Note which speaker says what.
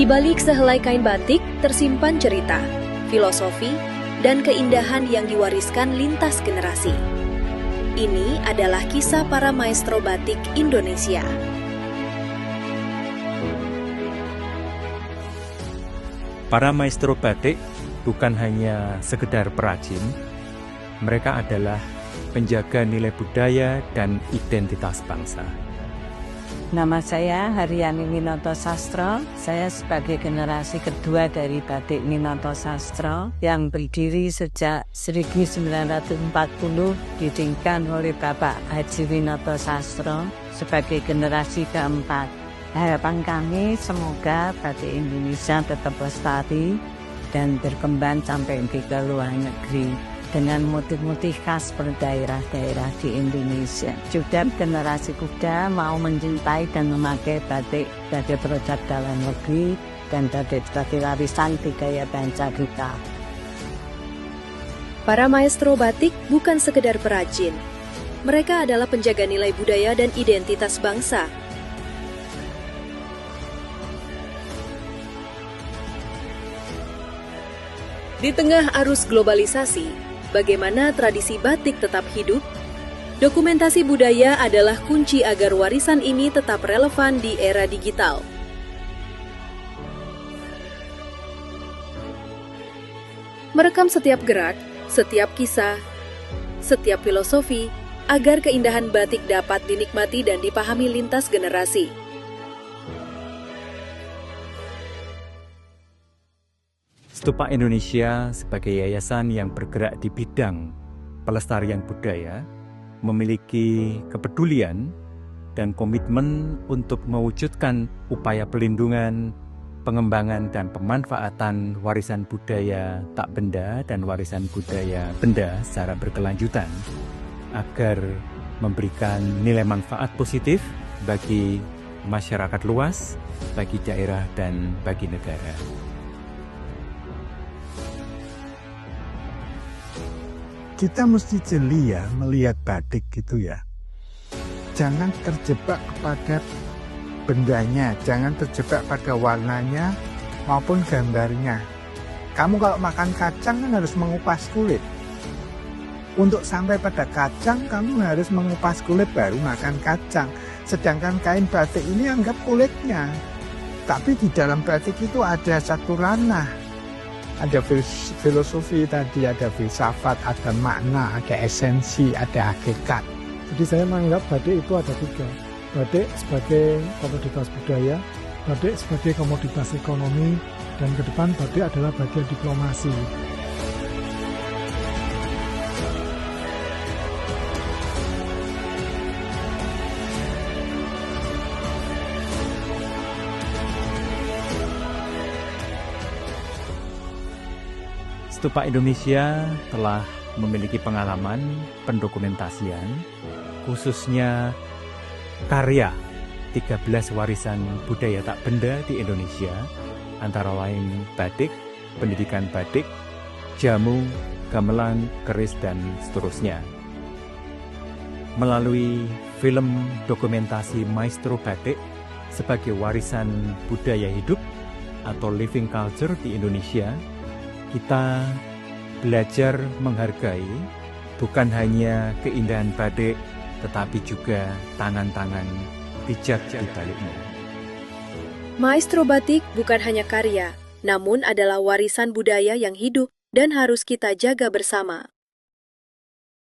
Speaker 1: Di balik sehelai kain batik tersimpan cerita, filosofi, dan keindahan yang diwariskan lintas generasi. Ini adalah kisah para maestro batik Indonesia.
Speaker 2: Para maestro batik bukan hanya sekedar perajin, mereka adalah penjaga nilai budaya dan identitas bangsa.
Speaker 3: Nama saya Haryani Winoto Sastro. Saya sebagai generasi kedua dari Batik Winoto Sastro yang berdiri sejak 1940 didirikan oleh Bapak Haji Winoto Sastro sebagai generasi keempat. Harapan kami semoga batik Indonesia tetap lestari dan berkembang sampai ke luar negeri dengan motif-motif khas berdaerah-daerah di Indonesia. Juga generasi muda mau mencintai dan memakai batik sebagai produk dalam negeri dan sebagai warisan budaya bangsa kita.
Speaker 1: Para maestro batik bukan sekedar perajin. Mereka adalah penjaga nilai budaya dan identitas bangsa. Di tengah arus globalisasi, bagaimana tradisi batik tetap hidup? Dokumentasi budaya adalah kunci agar warisan ini tetap relevan di era digital. Merekam setiap gerak, setiap kisah, setiap filosofi, agar keindahan batik dapat dinikmati dan dipahami lintas generasi.
Speaker 2: Stupa Indonesia sebagai yayasan yang bergerak di bidang pelestarian budaya memiliki kepedulian dan komitmen untuk mewujudkan upaya pelindungan, pengembangan dan pemanfaatan warisan budaya tak benda dan warisan budaya benda secara berkelanjutan agar memberikan nilai manfaat positif bagi masyarakat luas, bagi daerah dan bagi negara.
Speaker 4: Kita mesti jeli ya melihat batik gitu ya. Jangan terjebak kepada bendanya, jangan terjebak pada warnanya maupun gambarnya. Kamu kalau makan kacang kan harus mengupas kulit. Untuk sampai pada kacang kamu harus mengupas kulit baru makan kacang. Sedangkan kain batik ini anggap kulitnya. Tapi di dalam batik itu ada satu ranah. Ada filosofi tadi, ada filsafat, ada makna, ada esensi, ada hakikat.
Speaker 5: Jadi saya menganggap batik itu ada tiga. Batik sebagai komoditas budaya, batik sebagai komoditas ekonomi, dan ke depan batik adalah bagian diplomasi.
Speaker 2: Stupa Indonesia telah memiliki pengalaman pendokumentasian, khususnya karya 13 warisan budaya tak benda di Indonesia, antara lain batik, pendidikan batik, jamu, gamelan, keris, dan seterusnya. Melalui film dokumentasi Maestro Batik sebagai warisan budaya hidup atau living culture di Indonesia, kita belajar menghargai bukan hanya keindahan batik, tetapi juga tangan-tangan bijak di baliknya.
Speaker 1: Maestro batik bukan hanya karya, namun adalah warisan budaya yang hidup dan harus kita jaga bersama.